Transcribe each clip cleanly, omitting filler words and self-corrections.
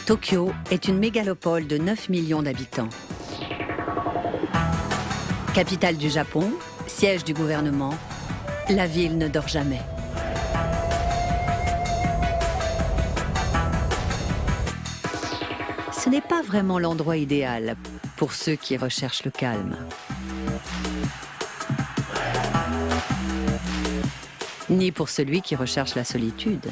Tokyo est une mégalopole de 9 millions d'habitants. Capitale du Japon, siège du gouvernement, la ville ne dort jamais. Ce n'est pas vraiment l'endroit idéal pour ceux qui recherchent le calme. Ni pour celui qui recherche la solitude.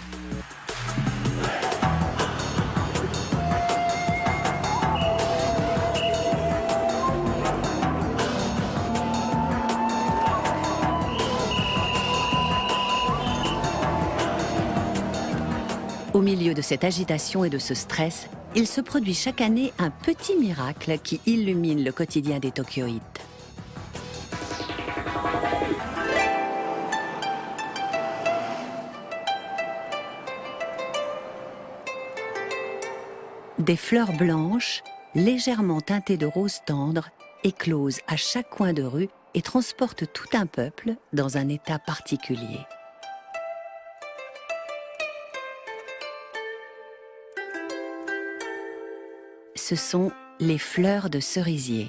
Au milieu de cette agitation et de ce stress, il se produit chaque année un petit miracle qui illumine le quotidien des Tokyoïtes. Des fleurs blanches, légèrement teintées de rose tendre, éclosent à chaque coin de rue et transportent tout un peuple dans un état particulier. Ce sont les fleurs de cerisier.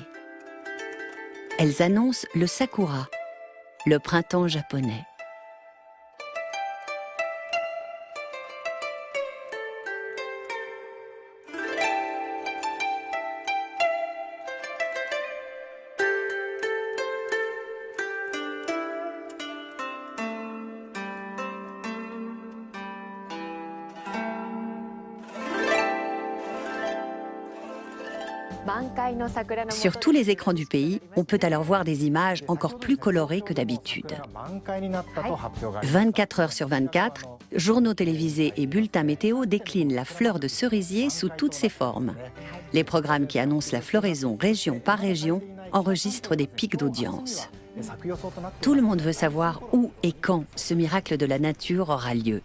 Elles annoncent le sakura, le printemps japonais. Sur tous les écrans du pays, on peut alors voir des images encore plus colorées que d'habitude. 24 heures sur 24, journaux télévisés et bulletins météo déclinent la fleur de cerisier sous toutes ses formes. Les programmes qui annoncent la floraison région par région enregistrent des pics d'audience. Tout le monde veut savoir où et quand ce miracle de la nature aura lieu.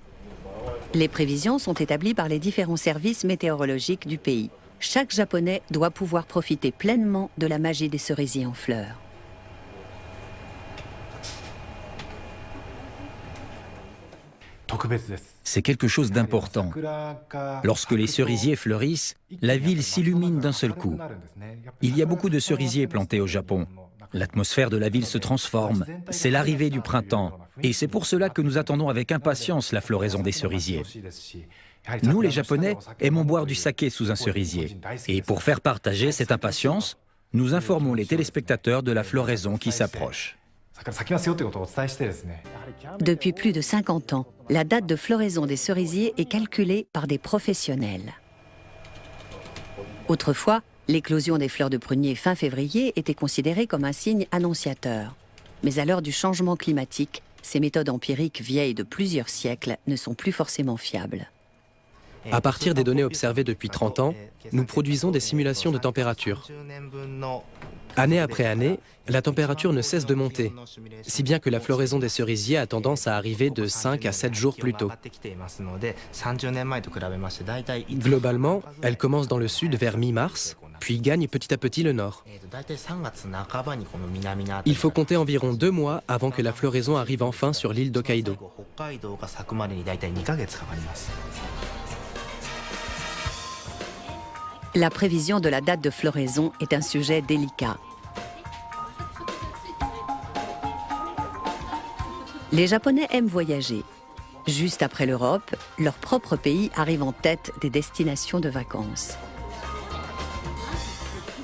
Les prévisions sont établies par les différents services météorologiques du pays. Chaque Japonais doit pouvoir profiter pleinement de la magie des cerisiers en fleurs. C'est quelque chose d'important. Lorsque les cerisiers fleurissent, la ville s'illumine d'un seul coup. Il y a beaucoup de cerisiers plantés au Japon. L'atmosphère de la ville se transforme. C'est l'arrivée du printemps. Et c'est pour cela que nous attendons avec impatience la floraison des cerisiers. Nous, les Japonais, aimons boire du saké sous un cerisier. Et pour faire partager cette impatience, nous informons les téléspectateurs de la floraison qui s'approche. Depuis plus de 50 ans, la date de floraison des cerisiers est calculée par des professionnels. Autrefois, l'éclosion des fleurs de prunier fin février était considérée comme un signe annonciateur. Mais à l'heure du changement climatique, ces méthodes empiriques vieilles de plusieurs siècles ne sont plus forcément fiables. À partir des données observées depuis 30 ans, nous produisons des simulations de température. Année après année, la température ne cesse de monter, si bien que la floraison des cerisiers a tendance à arriver de 5 à 7 jours plus tôt. Globalement, elle commence dans le sud vers mi-mars, puis gagne petit à petit le nord. Il faut compter environ 2 mois avant que la floraison arrive enfin sur l'île d'Hokkaido. La prévision de la date de floraison est un sujet délicat. Les Japonais aiment voyager. Juste après l'Europe, leur propre pays arrive en tête des destinations de vacances.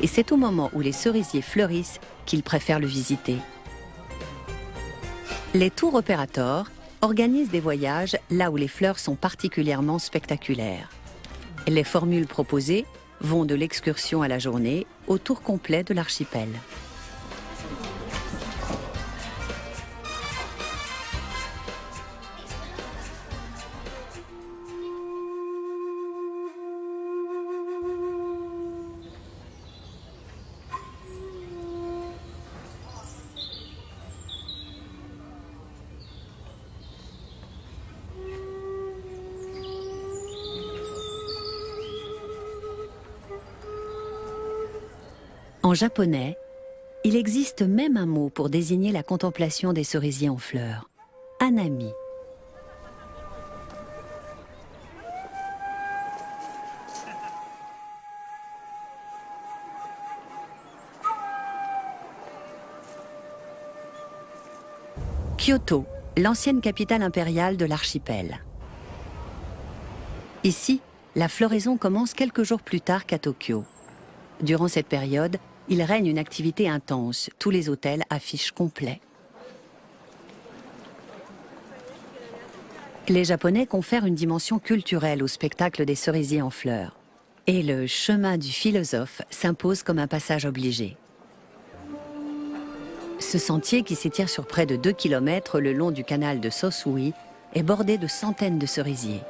Et c'est au moment où les cerisiers fleurissent qu'ils préfèrent le visiter. Les tour opérateurs organisent des voyages là où les fleurs sont particulièrement spectaculaires. Les formules proposées vont de l'excursion à la journée au tour complet de l'archipel. En japonais, il existe même un mot pour désigner la contemplation des cerisiers en fleurs, hanami. Kyoto, l'ancienne capitale impériale de l'archipel. Ici, la floraison commence quelques jours plus tard qu'à Tokyo. Durant cette période, il règne une activité intense. Tous les hôtels affichent complet. Les Japonais confèrent une dimension culturelle au spectacle des cerisiers en fleurs. Et le chemin du philosophe s'impose comme un passage obligé. Ce sentier, qui s'étire sur près de 2 km le long du canal de Sosui, est bordé de centaines de cerisiers.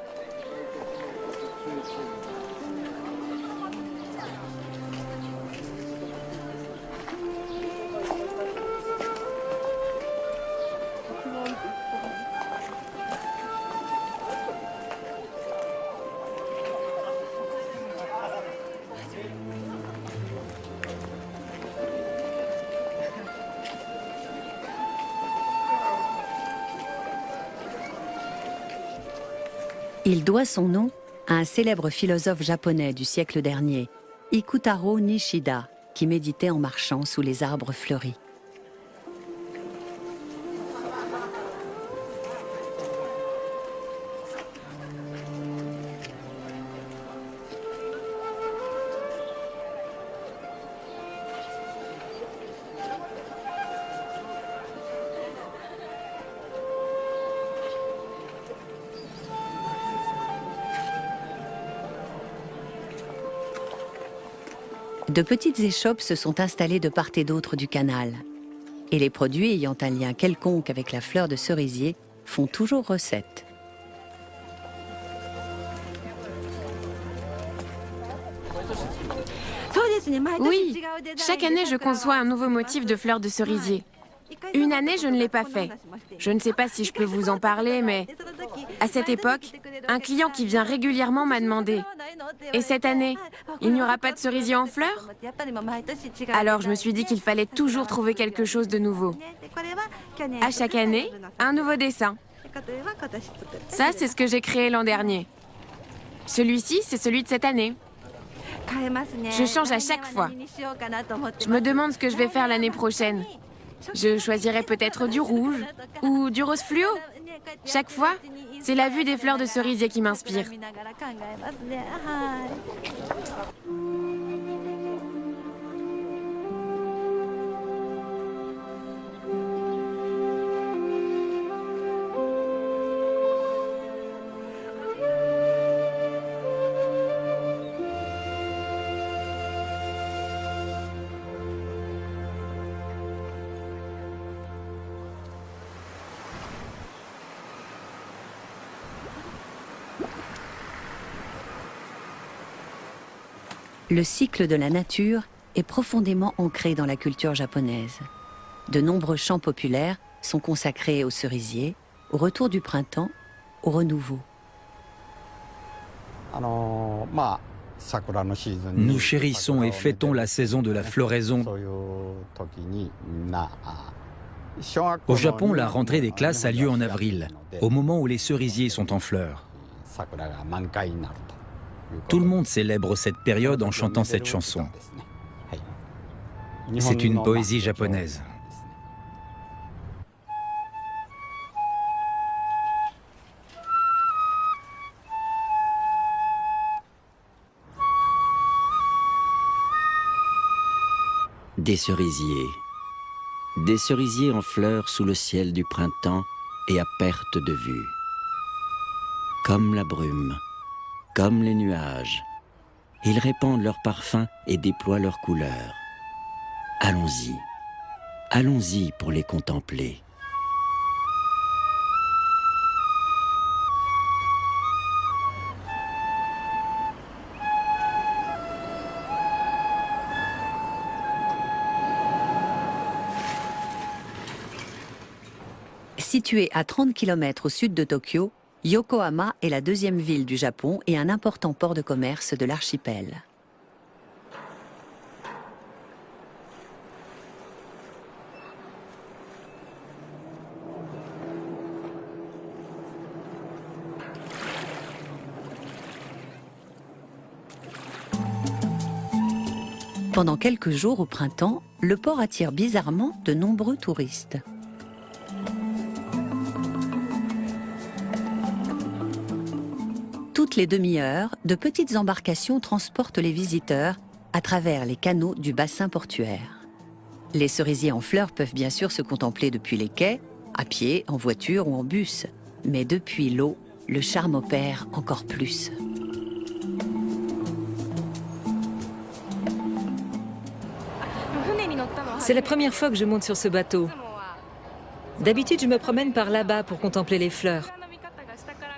Il doit son nom à un célèbre philosophe japonais du siècle dernier, Ikutaro Nishida, qui méditait en marchant sous les arbres fleuris. De petites échoppes se sont installées de part et d'autre du canal. Et les produits ayant un lien quelconque avec la fleur de cerisier font toujours recette. Oui, chaque année je conçois un nouveau motif de fleurs de cerisier. Une année, je ne l'ai pas fait. Je ne sais pas si je peux vous en parler, mais à cette époque, un client qui vient régulièrement m'a demandé « Et cette année, il n'y aura pas de cerisier en fleurs ?» Alors je me suis dit qu'il fallait toujours trouver quelque chose de nouveau. À chaque année, un nouveau dessin. Ça, c'est ce que j'ai créé l'an dernier. Celui-ci, c'est celui de cette année. Je change à chaque fois. Je me demande ce que je vais faire l'année prochaine. Je choisirai peut-être du rouge ou du rose fluo. Chaque fois, c'est la vue des fleurs de cerisier qui m'inspire. Le cycle de la nature est profondément ancré dans la culture japonaise. De nombreux chants populaires sont consacrés aux cerisiers, au retour du printemps, au renouveau. Nous chérissons et fêtons la saison de la floraison. Au Japon, la rentrée des classes a lieu en avril, au moment où les cerisiers sont en fleurs. Tout le monde célèbre cette période en chantant cette chanson. C'est une poésie japonaise. Des cerisiers. Des cerisiers en fleurs sous le ciel du printemps et à perte de vue. Comme la brume, comme les nuages, ils répandent leur parfum et déploient leurs couleurs. Allons-y, allons-y pour les contempler. Située à 30 km au sud de Tokyo, Yokohama est la deuxième ville du Japon et un important port de commerce de l'archipel. Pendant quelques jours au printemps, le port attire bizarrement de nombreux touristes. toutes les demi-heures, de petites embarcations transportent les visiteurs à travers les canaux du bassin portuaire. Les cerisiers en fleurs peuvent bien sûr se contempler depuis les quais, à pied, en voiture ou en bus. Mais depuis l'eau, le charme opère encore plus. C'est la première fois que je monte sur ce bateau. D'habitude, je me promène par là-bas pour contempler les fleurs.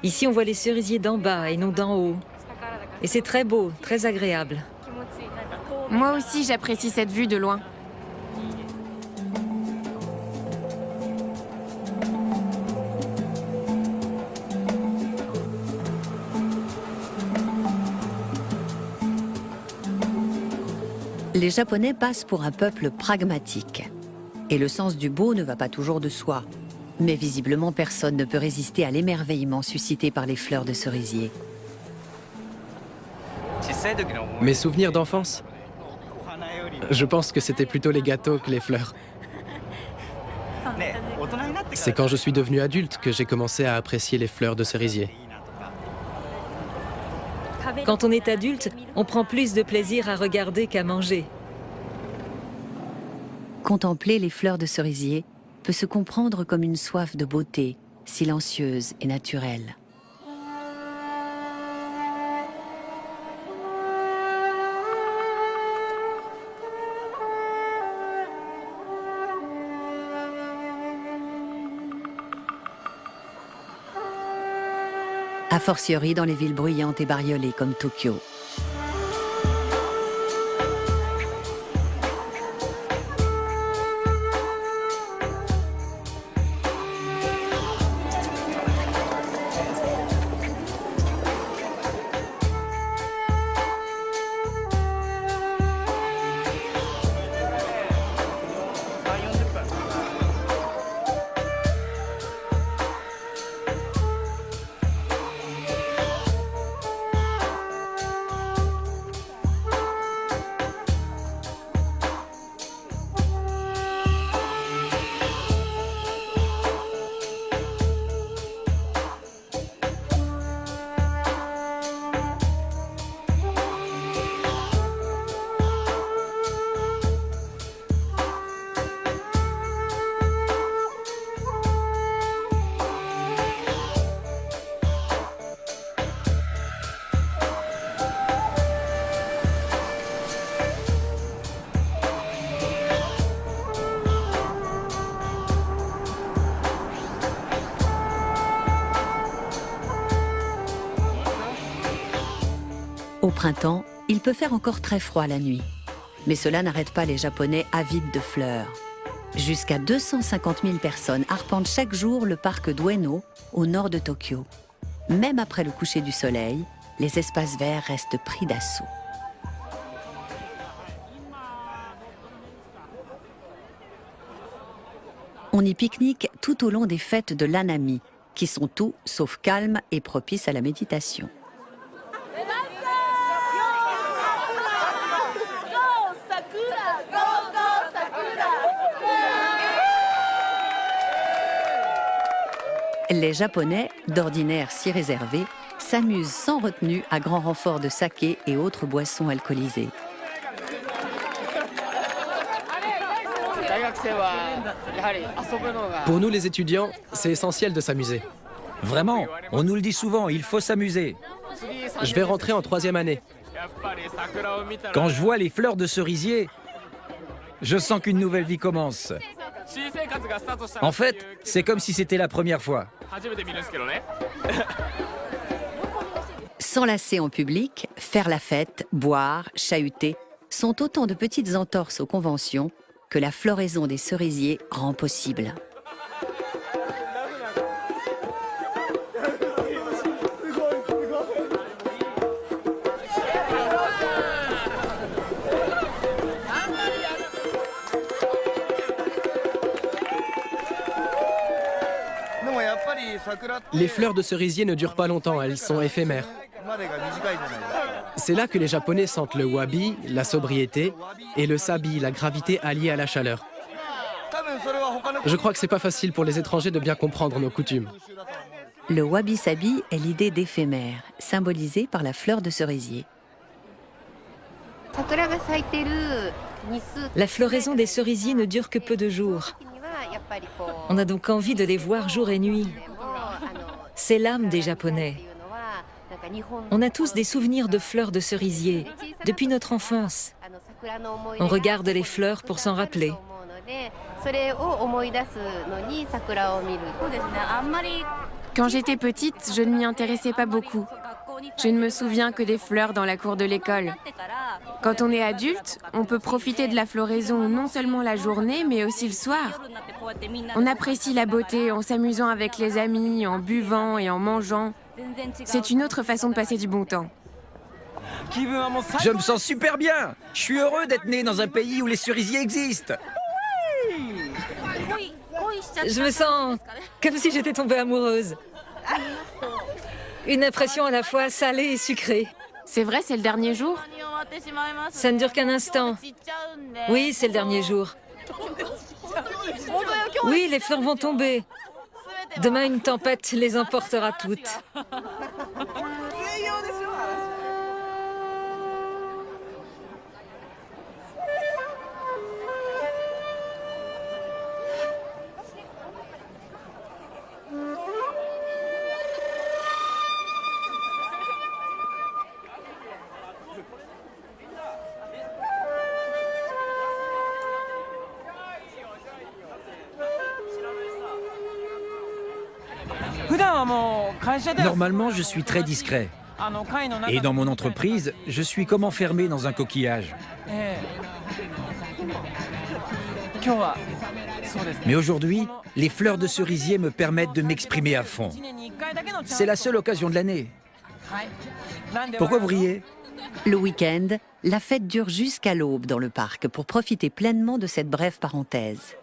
Ici, on voit les cerisiers d'en bas et non d'en haut. Et c'est très beau, très agréable. Moi aussi, j'apprécie cette vue de loin. Les Japonais passent pour un peuple pragmatique. Et le sens du beau ne va pas toujours de soi. Mais visiblement, personne ne peut résister à l'émerveillement suscité par les fleurs de cerisier. Mes souvenirs d'enfance? Je pense que c'était plutôt les gâteaux que les fleurs. C'est quand je suis devenu adulte que j'ai commencé à apprécier les fleurs de cerisier. Quand on est adulte, on prend plus de plaisir à regarder qu'à manger. Contempler les fleurs de cerisier peut se comprendre comme une soif de beauté, silencieuse et naturelle. A fortiori dans les villes bruyantes et bariolées comme Tokyo. Au printemps, il peut faire encore très froid la nuit. Mais cela n'arrête pas les Japonais avides de fleurs. Jusqu'à 250 000 personnes arpentent chaque jour le parc d'Ueno, au nord de Tokyo. Même après le coucher du soleil, les espaces verts restent pris d'assaut. On y pique-nique tout au long des fêtes de l'Hanami, qui sont tout sauf calmes et propices à la méditation. Les Japonais, d'ordinaire si réservés, s'amusent sans retenue à grand renfort de saké et autres boissons alcoolisées. Pour nous les étudiants, c'est essentiel de s'amuser. Vraiment, on nous le dit souvent, il faut s'amuser. Je vais rentrer en 3e année. Quand je vois les fleurs de cerisier, je sens qu'une nouvelle vie commence. En fait, c'est comme si c'était la première fois. S'enlacer en public, faire la fête, boire, chahuter, sont autant de petites entorses aux conventions que la floraison des cerisiers rend possible. Les fleurs de cerisier ne durent pas longtemps, elles sont éphémères. C'est là que les Japonais sentent le wabi, la sobriété, et le sabi, la gravité alliée à la chaleur. Je crois que c'est pas facile pour les étrangers de bien comprendre nos coutumes. Le wabi-sabi est l'idée d'éphémère, symbolisée par la fleur de cerisier. La floraison des cerisiers ne dure que peu de jours. On a donc envie de les voir jour et nuit. C'est l'âme des Japonais. On a tous des souvenirs de fleurs de cerisier, depuis notre enfance. On regarde les fleurs pour s'en rappeler. Quand j'étais petite, je ne m'y intéressais pas beaucoup. Je ne me souviens que des fleurs dans la cour de l'école. Quand on est adulte, on peut profiter de la floraison non seulement la journée, mais aussi le soir. On apprécie la beauté en s'amusant avec les amis, en buvant et en mangeant. C'est une autre façon de passer du bon temps. Je me sens super bien. Je suis heureux d'être né dans un pays où les cerisiers existent. Je me sens comme si j'étais tombée amoureuse. Une impression à la fois salée et sucrée. C'est vrai, c'est le dernier jour? Ça ne dure qu'un instant. Oui, c'est le dernier jour. Oui, les fleurs vont tomber. Demain, une tempête les emportera toutes. Normalement, je suis très discret. Et dans mon entreprise, je suis comme enfermé dans un coquillage. Mais aujourd'hui, les fleurs de cerisier me permettent de m'exprimer à fond. C'est la seule occasion de l'année. Pourquoi vous riez? Le week-end, la fête dure jusqu'à l'aube dans le parc pour profiter pleinement de cette brève parenthèse.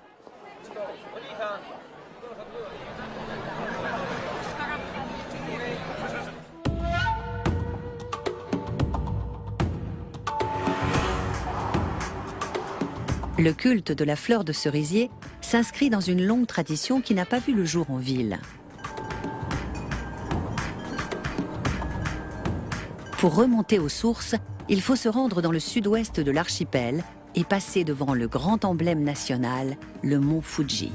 Le culte de la fleur de cerisier s'inscrit dans une longue tradition qui n'a pas vu le jour en ville. Pour remonter aux sources, il faut se rendre dans le sud-ouest de l'archipel et passer devant le grand emblème national, le mont Fuji.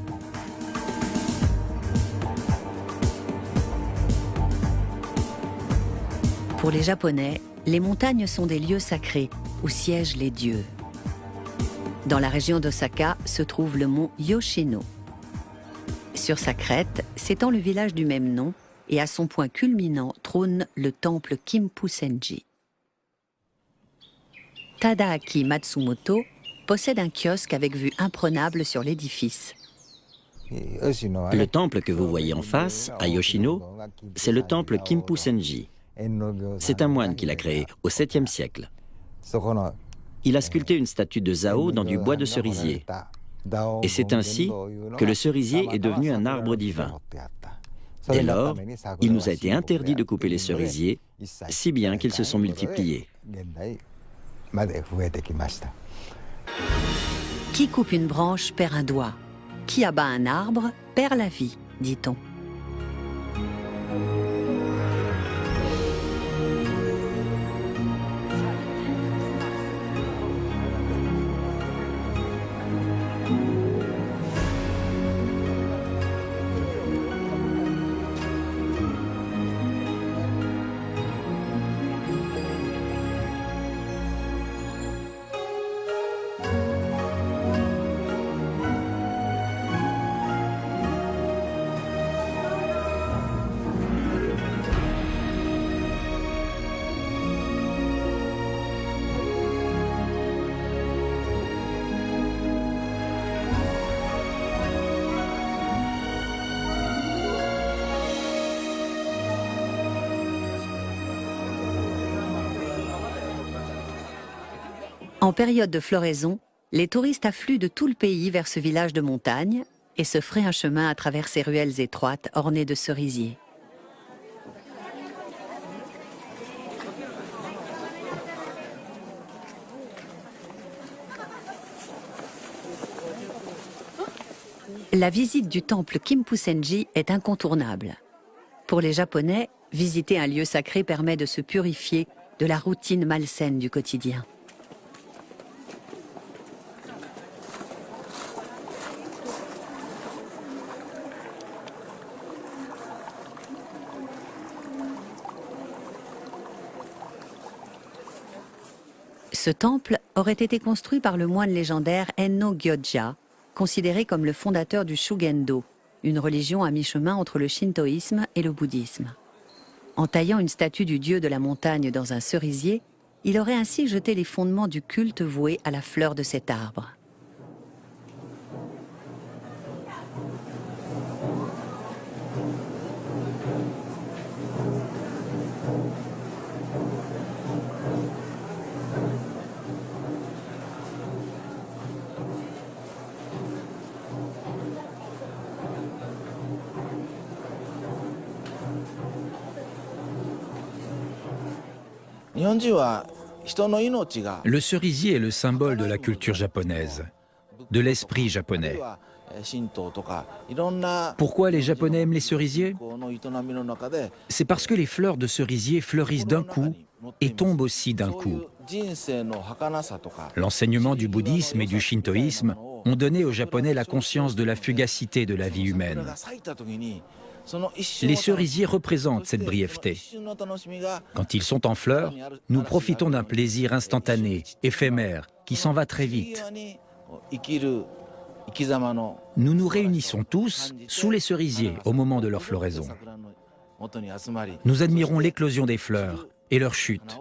Pour les Japonais, les montagnes sont des lieux sacrés où siègent les dieux. Dans la région d'Osaka se trouve le mont Yoshino. Sur sa crête s'étend le village du même nom et à son point culminant trône le temple Kimpu-senji. Tadaaki Matsumoto possède un kiosque avec vue imprenable sur l'édifice. Le temple que vous voyez en face, à Yoshino, c'est le temple Kimpu-senji. C'est un moine qui l'a créé au 7e siècle. Il a sculpté une statue de Zao dans du bois de cerisier. Et c'est ainsi que le cerisier est devenu un arbre divin. Dès lors, il nous a été interdit de couper les cerisiers, si bien qu'ils se sont multipliés. Qui coupe une branche perd un doigt. Qui abat un arbre perd la vie, dit-on. En période de floraison, les touristes affluent de tout le pays vers ce village de montagne et se fraient un chemin à travers ces ruelles étroites ornées de cerisiers. La visite du temple Kimpu-senji est incontournable. Pour les Japonais, visiter un lieu sacré permet de se purifier de la routine malsaine du quotidien. Ce temple aurait été construit par le moine légendaire Enno Gyōja, considéré comme le fondateur du Shugendo, une religion à mi-chemin entre le shintoïsme et le bouddhisme. En taillant une statue du dieu de la montagne dans un cerisier, il aurait ainsi jeté les fondements du culte voué à la fleur de cet arbre. Le cerisier est le symbole de la culture japonaise, de l'esprit japonais. Pourquoi les Japonais aiment les cerisiers? C'est parce que les fleurs de cerisier fleurissent d'un coup et tombent aussi d'un coup. L'enseignement du bouddhisme et du shintoïsme ont donné aux Japonais la conscience de la fugacité de la vie humaine. Les cerisiers représentent cette brièveté. Quand ils sont en fleurs, nous profitons d'un plaisir instantané, éphémère, qui s'en va très vite. Nous nous réunissons tous sous les cerisiers au moment de leur floraison. Nous admirons l'éclosion des fleurs et leur chute.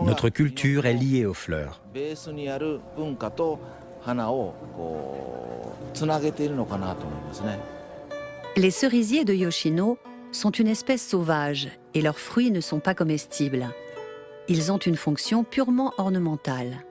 Notre culture est liée aux fleurs. Les cerisiers de Yoshino sont une espèce sauvage et leurs fruits ne sont pas comestibles. Ils ont une fonction purement ornementale.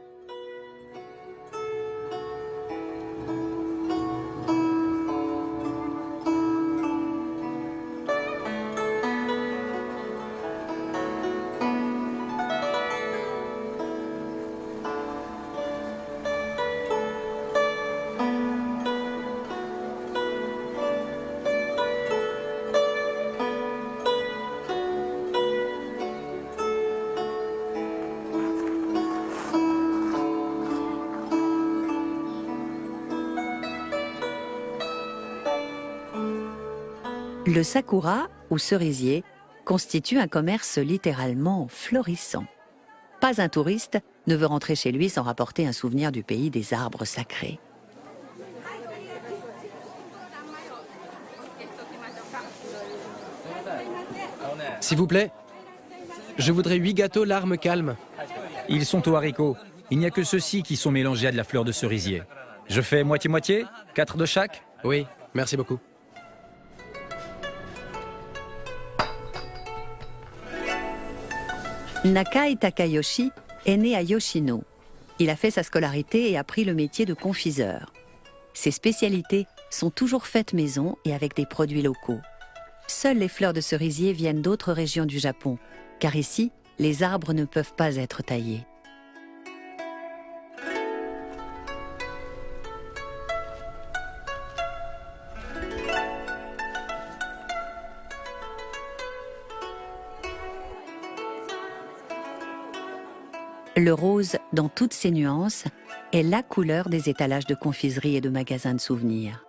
Le sakura, ou cerisier, constitue un commerce littéralement florissant. Pas un touriste ne veut rentrer chez lui sans rapporter un souvenir du pays des arbres sacrés. S'il vous plaît, je voudrais 8 gâteaux larmes calmes. Ils sont aux haricots. Il n'y a que ceux-ci qui sont mélangés à de la fleur de cerisier. Je fais moitié-moitié, 4 de chaque? Oui, merci beaucoup. Nakai Takayoshi est né à Yoshino. Il a fait sa scolarité et a pris le métier de confiseur. Ses spécialités sont toujours faites maison et avec des produits locaux. Seules les fleurs de cerisier viennent d'autres régions du Japon, car ici, les arbres ne peuvent pas être taillés. Le rose, dans toutes ses nuances, est la couleur des étalages de confiserie et de magasins de souvenirs.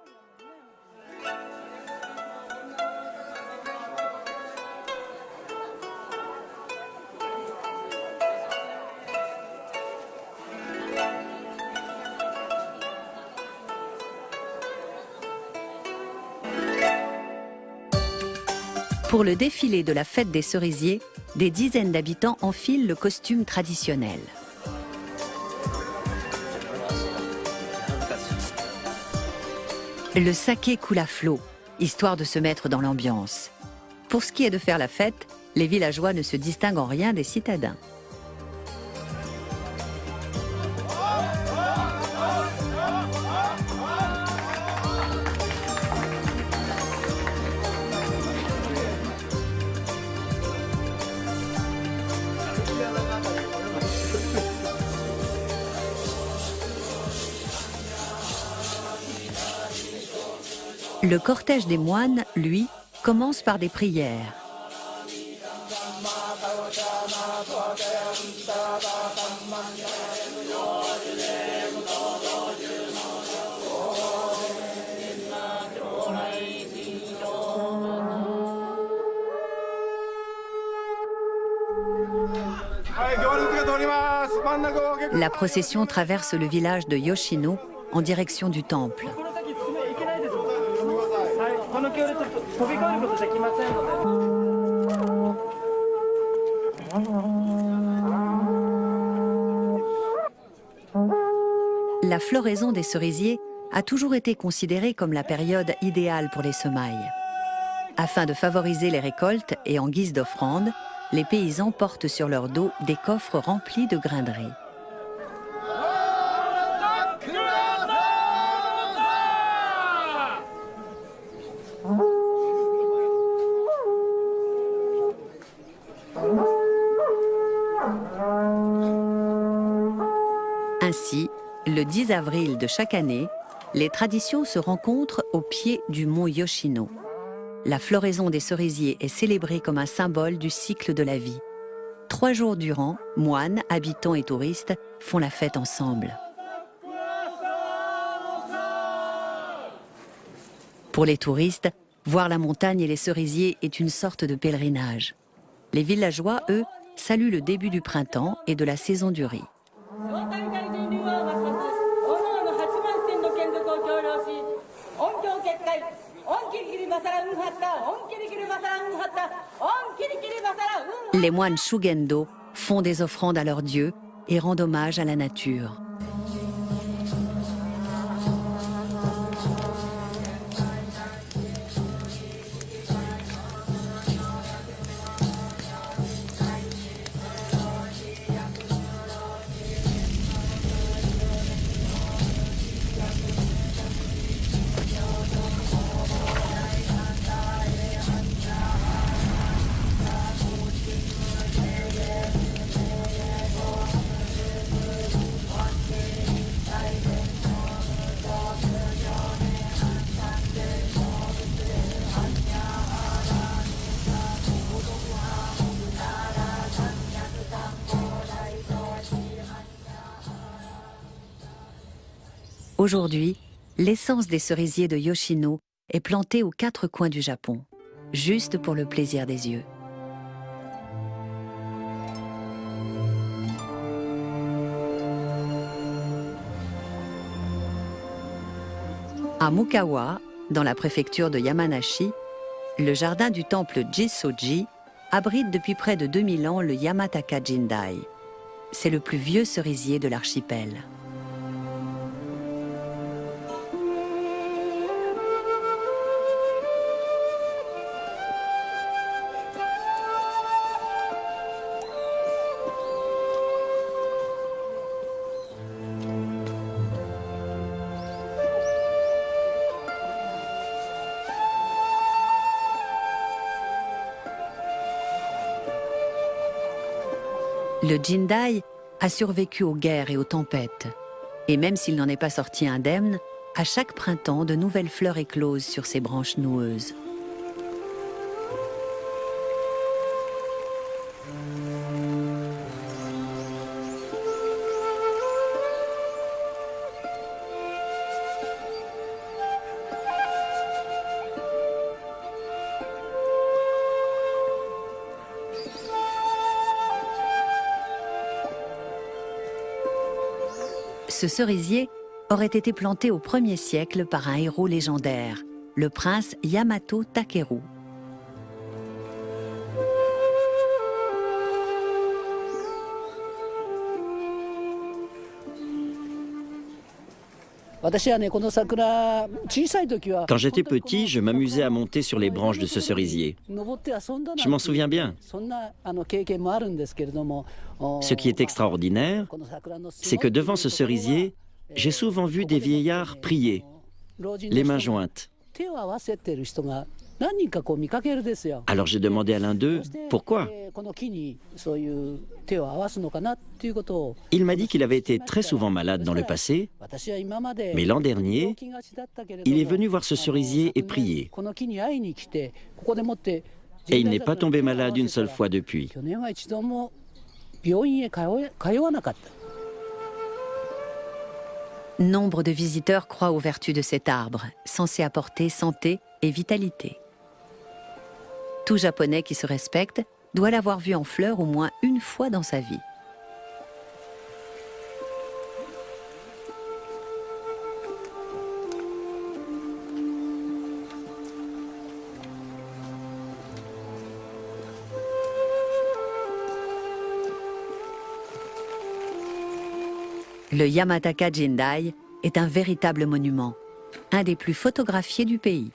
Pour le défilé de la fête des cerisiers, des dizaines d'habitants enfilent le costume traditionnel. Le saké coule à flot, histoire de se mettre dans l'ambiance. Pour ce qui est de faire la fête, les villageois ne se distinguent en rien des citadins. Le cortège des moines, lui, commence par des prières. La procession traverse le village de Yoshino en direction du temple. La floraison des cerisiers a toujours été considérée comme la période idéale pour les semailles. Afin de favoriser les récoltes et en guise d'offrande, les paysans portent sur leur dos des coffres remplis de grains de riz. Ainsi, le 10 avril de chaque année, les traditions se rencontrent au pied du mont Yoshino. La floraison des cerisiers est célébrée comme un symbole du cycle de la vie. 3 jours durant, moines, habitants et touristes font la fête ensemble. Pour les touristes, voir la montagne et les cerisiers est une sorte de pèlerinage. Les villageois, eux, saluent le début du printemps et de la saison du riz. Les moines Shugendo font des offrandes à leurs dieux et rendent hommage à la nature. Aujourd'hui, l'essence des cerisiers de Yoshino est plantée aux 4 coins du Japon, juste pour le plaisir des yeux. À Mukawa, dans la préfecture de Yamanashi, le jardin du temple Jisoji abrite depuis près de 2000 ans le Yamataka Jindai. C'est le plus vieux cerisier de l'archipel. Le Jindai a survécu aux guerres et aux tempêtes. Et même s'il n'en est pas sorti indemne, à chaque printemps, de nouvelles fleurs éclosent sur ses branches noueuses. Ce cerisier aurait été planté au 1er siècle par un héros légendaire, le prince Yamato Takeru. Quand j'étais petit, je m'amusais à monter sur les branches de ce cerisier. Je m'en souviens bien. Ce qui est extraordinaire, c'est que devant ce cerisier, j'ai souvent vu des vieillards prier, les mains jointes. Alors j'ai demandé à l'un d'eux pourquoi. Il m'a dit qu'il avait été très souvent malade dans le passé, mais l'an dernier, il est venu voir ce cerisier et prier. Et il n'est pas tombé malade une seule fois depuis. Nombre de visiteurs croient aux vertus de cet arbre, censé apporter santé et vitalité. Tout Japonais qui se respecte doit l'avoir vu en fleurs au moins une fois dans sa vie. Le Yamataka Jindai est un véritable monument, un des plus photographiés du pays.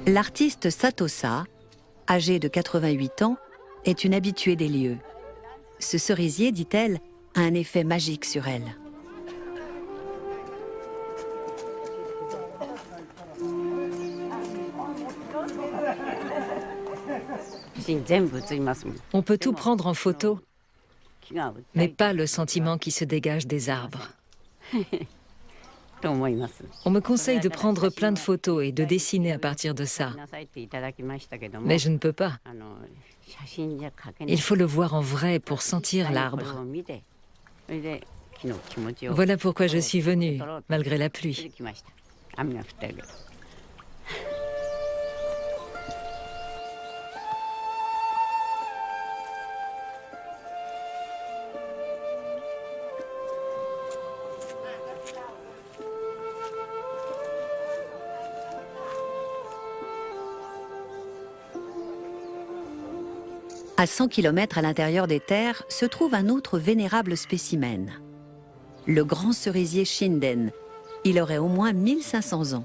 L'artiste Satosa, âgée de 88 ans, est une habituée des lieux. Ce cerisier, dit-elle, a un effet magique sur elle. On peut tout prendre en photo, mais pas le sentiment qui se dégage des arbres. On me conseille de prendre plein de photos et de dessiner à partir de ça. Mais je ne peux pas. Il faut le voir en vrai pour sentir l'arbre. Voilà pourquoi je suis venue, malgré la pluie. À 100 km à l'intérieur des terres se trouve un autre vénérable spécimen. Le grand cerisier Shinden. Il aurait au moins 1500 ans.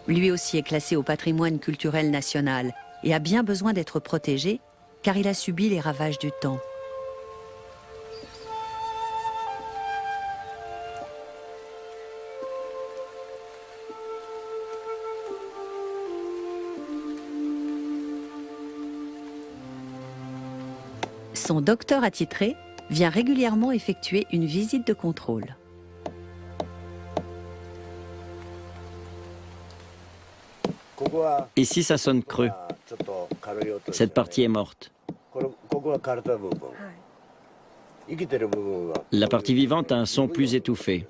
Lui aussi est classé au patrimoine culturel national et a bien besoin d'être protégé car il a subi les ravages du temps. Son docteur attitré vient régulièrement effectuer une visite de contrôle. Ici, ça sonne creux. Cette partie est morte. La partie vivante a un son plus étouffé.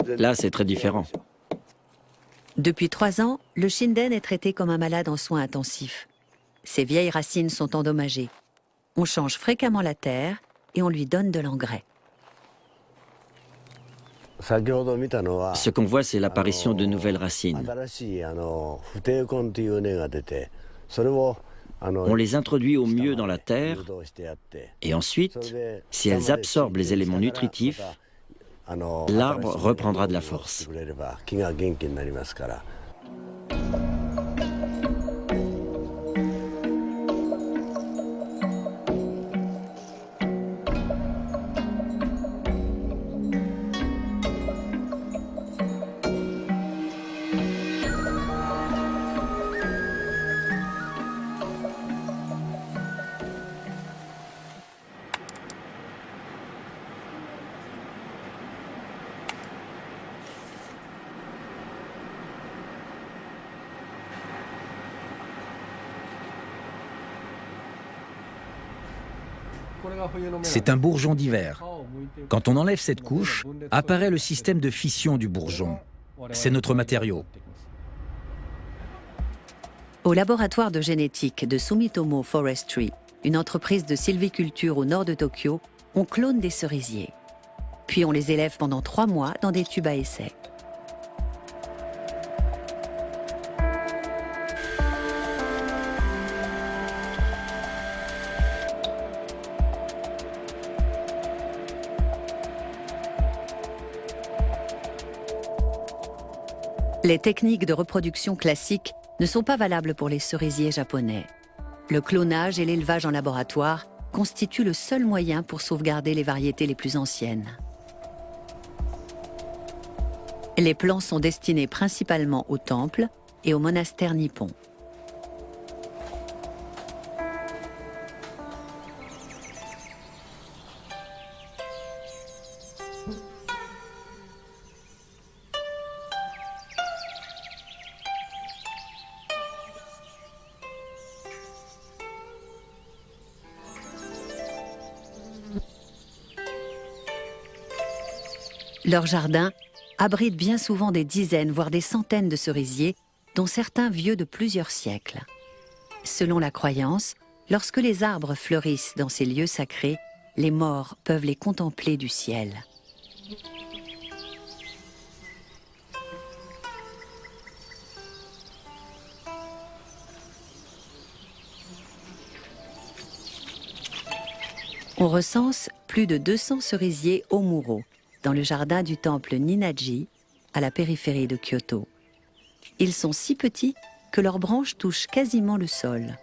Là, c'est très différent. Depuis 3 ans, le Shinden est traité comme un malade en soins intensifs. Ses vieilles racines sont endommagées. On change fréquemment la terre et on lui donne de l'engrais. Ce qu'on voit, c'est l'apparition de nouvelles racines. On les introduit au mieux dans la terre et ensuite, si elles absorbent les éléments nutritifs, l'arbre reprendra de la force. C'est un bourgeon d'hiver. Quand on enlève cette couche, apparaît le système de fission du bourgeon. C'est notre matériau. Au laboratoire de génétique de Sumitomo Forestry, une entreprise de sylviculture au nord de Tokyo, on clone des cerisiers. Puis on les élève pendant 3 mois dans des tubes à essai. Les techniques de reproduction classiques ne sont pas valables pour les cerisiers japonais. Le clonage et l'élevage en laboratoire constituent le seul moyen pour sauvegarder les variétés les plus anciennes. Les plants sont destinés principalement aux temples et aux monastères nippons. Leur jardin abrite bien souvent des dizaines, voire des centaines de cerisiers, dont certains vieux de plusieurs siècles. Selon la croyance, lorsque les arbres fleurissent dans ces lieux sacrés, les morts peuvent les contempler du ciel. On recense plus de 200 cerisiers Omuro dans le jardin du temple Ninnaji, à la périphérie de Kyoto. Ils sont si petits que leurs branches touchent quasiment le sol.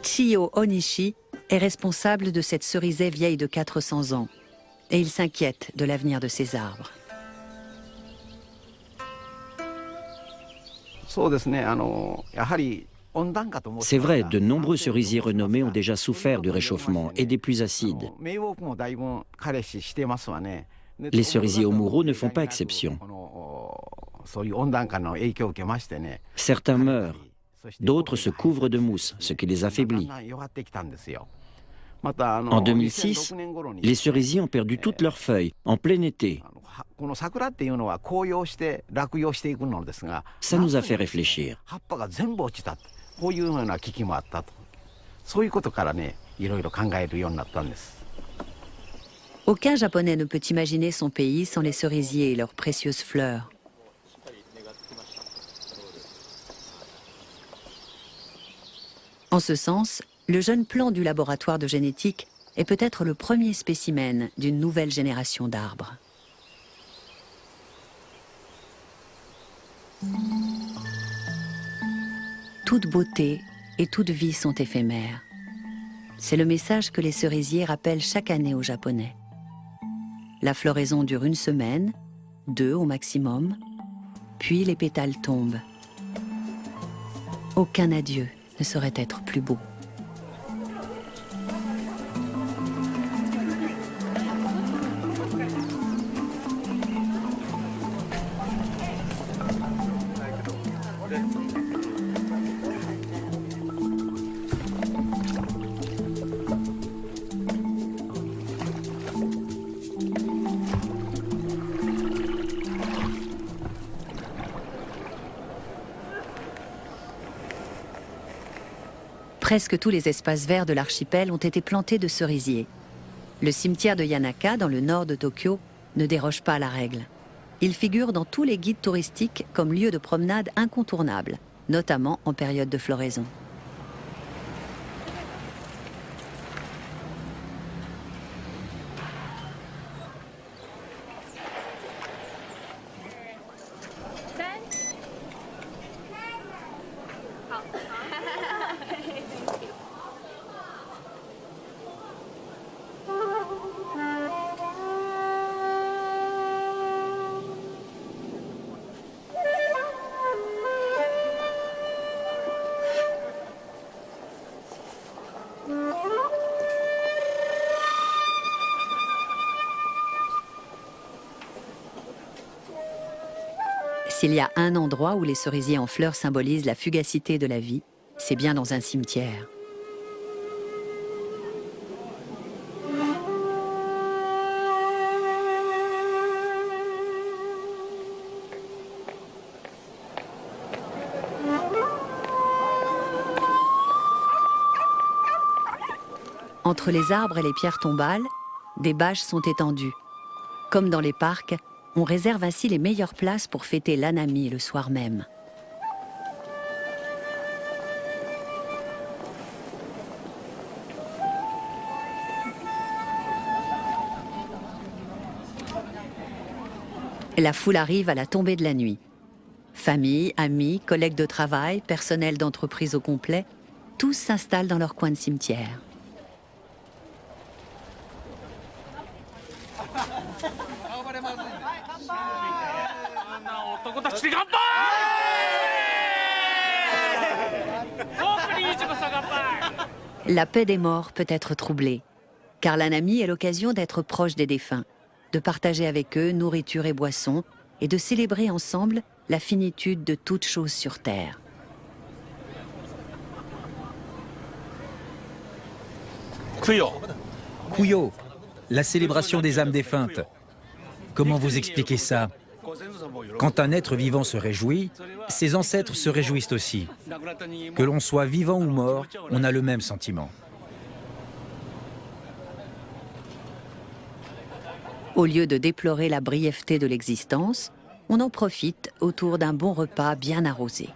Chiyo Onishi est responsable de cette cerisier vieille de 400 ans et il s'inquiète de l'avenir de ces arbres. C'est vrai, de nombreux cerisiers renommés ont déjà souffert du réchauffement et des pluies acides. Les cerisiers Omuro ne font pas exception. Certains meurent, d'autres se couvrent de mousse, ce qui les affaiblit. En 2006, les cerisiers ont perdu toutes leurs feuilles en plein été. Ça nous a fait réfléchir. Aucun Japonais ne peut imaginer son pays sans les cerisiers et leurs précieuses fleurs. En ce sens, le jeune plant du laboratoire de génétique est peut-être le premier spécimen d'une nouvelle génération d'arbres. Toute beauté et toute vie sont éphémères. C'est le message que les cerisiers rappellent chaque année aux Japonais. La floraison dure 1 semaine, 2 au maximum, puis les pétales tombent. Aucun adieu ne saurait être plus beau. Presque tous les espaces verts de l'archipel ont été plantés de cerisiers. Le cimetière de Yanaka, dans le nord de Tokyo, ne déroge pas à la règle. Il figure dans tous les guides touristiques comme lieu de promenade incontournable, notamment en période de floraison. S'il y a un endroit où les cerisiers en fleurs symbolisent la fugacité de la vie, c'est bien dans un cimetière. Entre les arbres et les pierres tombales, des bâches sont étendues. Comme dans les parcs, on réserve ainsi les meilleures places pour fêter l'Hanami le soir même. La foule arrive à la tombée de la nuit. Famille, amis, collègues de travail, personnel d'entreprise au complet, tous s'installent dans leur coin de cimetière. La paix des morts peut être troublée, car l'Hanami est l'occasion d'être proche des défunts, de partager avec eux nourriture et boissons, et de célébrer ensemble la finitude de toute chose sur terre. Kuyo, la célébration des âmes défuntes. Comment vous expliquez ça? Quand un être vivant se réjouit, ses ancêtres se réjouissent aussi. Que l'on soit vivant ou mort, on a le même sentiment. Au lieu de déplorer la brièveté de l'existence, on en profite autour d'un bon repas bien arrosé.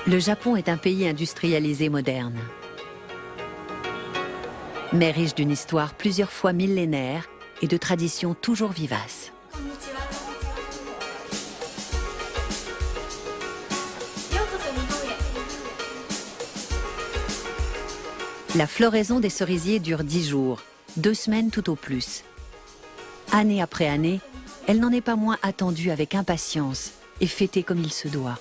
Le Japon est un pays industrialisé moderne, mais riche d'une histoire plusieurs fois millénaire et de traditions toujours vivaces. La floraison des cerisiers dure 10 jours, 2 semaines tout au plus. Année après année, elle n'en est pas moins attendue avec impatience et fêtée comme il se doit.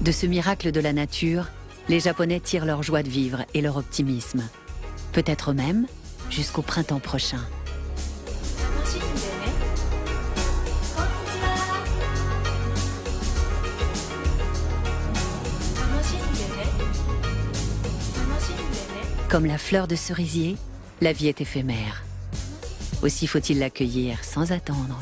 De ce miracle de la nature, les Japonais tirent leur joie de vivre et leur optimisme. Peut-être même jusqu'au printemps prochain. Comme la fleur de cerisier, la vie est éphémère. Aussi faut-il l'accueillir sans attendre.